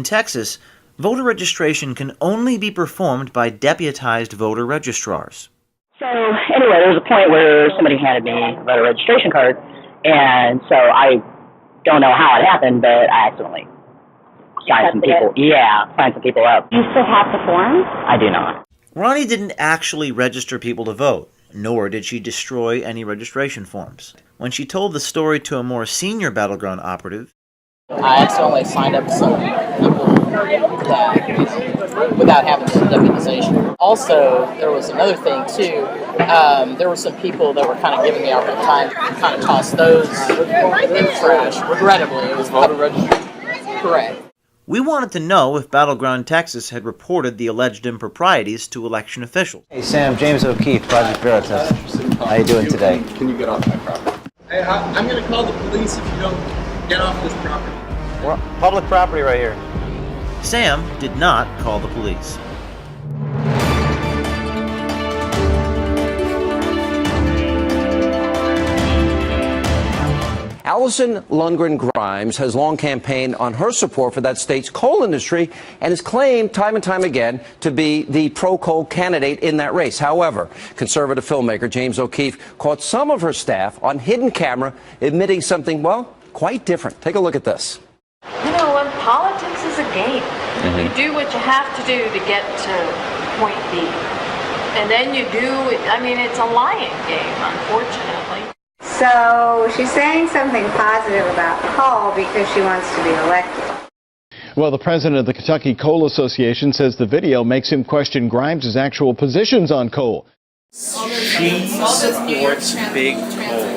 Texas, voter registration can only be performed by deputized voter registrars. So anyway, there was a point where somebody handed me a voter registration card, and so I don't know how it happened, but I accidentally signed some people up. You still have the forms? I do not. Ronnie didn't actually register people to vote, nor did she destroy any registration forms. When she told the story to a more senior Battleground operative, I accidentally signed up some people without having some deputization. Also, there was another thing too. There were some people that were kind of giving me a hard time, kind of tossed those in the trash. Regrettably, it was voter registration. Correct. we wanted to know if Battleground Texas had reported the alleged improprieties to election officials. Hey Sam, James O'Keefe, Project Veritas. How you doing today? Can you get off my property? Hey, I'm going to call the police if you don't get off this property. We're public property right here. Sam did not call the police. Allison Lundgren Grimes has long campaigned on her support for that state's coal industry and has claimed time and time again to be the pro-coal candidate in that race. However, conservative filmmaker James O'Keefe caught some of her staff on hidden camera admitting something, well, quite different. Take a look at this. You know, when politics is a game, you do what you have to do to get to point B. And then you do, I mean, it's a lying game, unfortunately. So she's saying something positive about coal because she wants to be elected. Well, the president of the Kentucky Coal Association says the video makes him question Grimes' actual positions on coal. She supports big coal.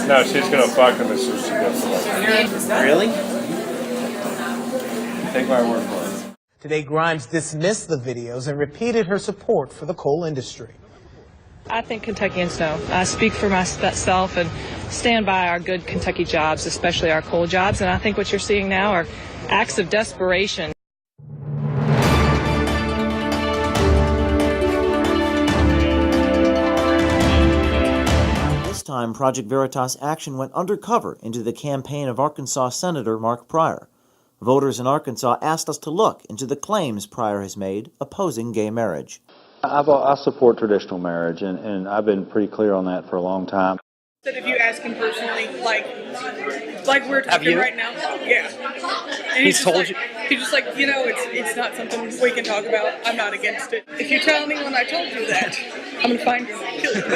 No, she's going to fuck him as soon as she gets elected. Really? Take my word for it. Today, Grimes dismissed the videos and repeated her support for the coal industry. I think Kentuckians know. I speak for myself and stand by our good Kentucky jobs, especially our coal jobs, and I think what you're seeing now are acts of desperation. This time, Project Veritas action went undercover into the campaign of Arkansas Senator Mark Pryor. Voters in Arkansas asked us to look into the claims Pryor has made opposing gay marriage. I support traditional marriage, and I've been pretty clear on that for a long time. That if you ask him personally, like we're talking right now, yeah. And He's told you? He's just like, you know, it's not something we can talk about. I'm not against it. If you tell anyone I told you that, I'm going to find you and kill you.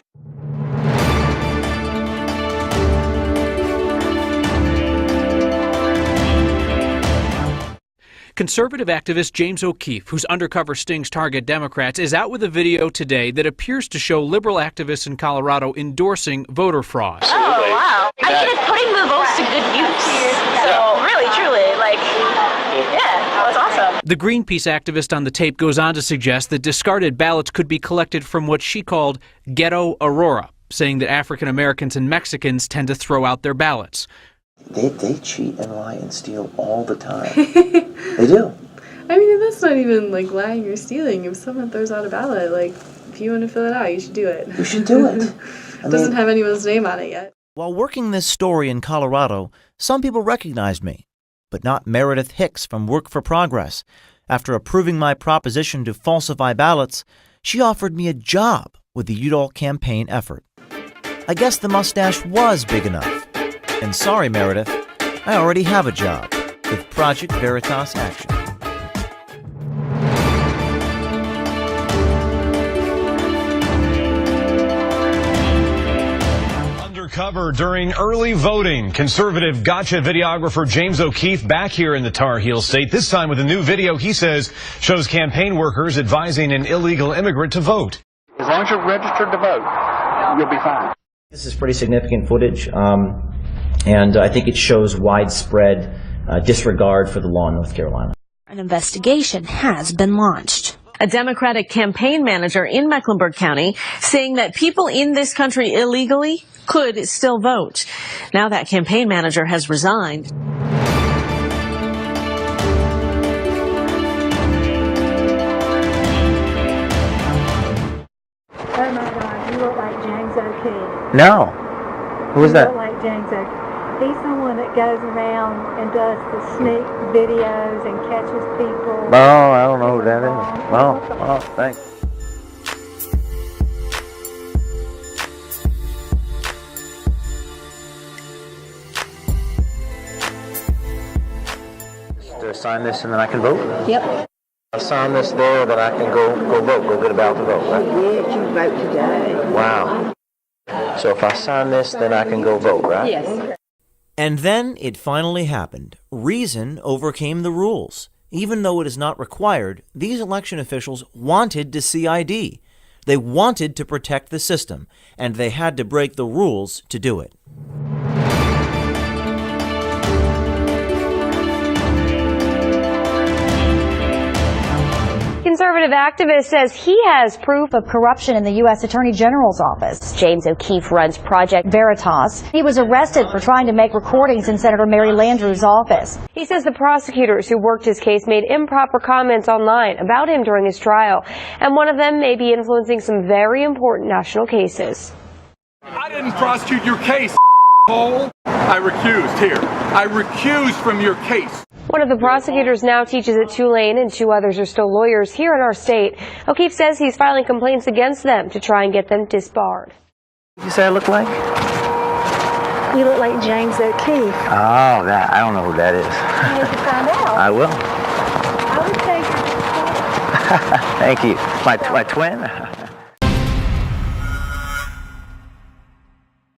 Conservative activist James O'Keefe, whose undercover stings target Democrats, is out with a video today that appears to show liberal activists in Colorado endorsing voter fraud. Oh, wow. I mean, it's putting the votes to good use. So, really, truly, yeah, that was awesome. The Greenpeace activist on the tape goes on to suggest that discarded ballots could be collected from what she called ghetto Aurora, saying that African Americans and Mexicans tend to throw out their ballots. They cheat and lie and steal all the time. They do. I mean, that's not even like lying or stealing. If someone throws out a ballot, like, if you want to fill it out, you should do it. You should do it. It doesn't have anyone's name on it yet. While working this story in Colorado, some people recognized me, but not Meredith Hicks from Work for Progress. After approving my proposition to falsify ballots, she offered me a job with the Udall campaign effort. I guess the mustache was big enough. And sorry, Meredith, I already have a job with Project Veritas Action. Undercover during early voting, conservative gotcha videographer James O'Keefe back here in the Tar Heel state, this time with a new video he says shows campaign workers advising an illegal immigrant to vote. As long as you're registered to vote, you'll be fine. This is pretty significant footage, and I think it shows widespread disregard for the law in North Carolina. An investigation has been launched. A Democratic campaign manager in Mecklenburg County saying that people in this country illegally could still vote. Now that campaign manager has resigned. Oh my God, you look like James O'Keefe. No. Who is that? You look like James O'Keefe. He's someone that goes around and does the sneak videos and catches people. Oh, I don't know who that is. Well, thanks. To sign this and then I can vote? Yep. I sign this there that I can go vote, go get a ballot to vote, right? Yes, you vote today. Wow. So if I sign this, then I can go vote, right? Yes. And then it finally happened. Reason overcame the rules. Even though it is not required, these election officials wanted to see ID. They wanted to protect the system, and they had to break the rules to do it. Conservative activist says he has proof of corruption in the U.S. Attorney General's office. James O'Keefe runs Project Veritas. He was arrested for trying to make recordings in Senator Mary Landrieu's office. He says the prosecutors who worked his case made improper comments online about him during his trial, and one of them may be influencing some very important national cases. I didn't prosecute your case, hole. I recused here. I recused from your case. One of the prosecutors now teaches at Tulane, and 2 others are still lawyers here in our state. O'Keefe says he's filing complaints against them to try and get them disbarred. What did you say I look like? You look like James O'Keefe. Oh, I don't know who that is. You need to find out. I will. I would say you're Thank you. My twin?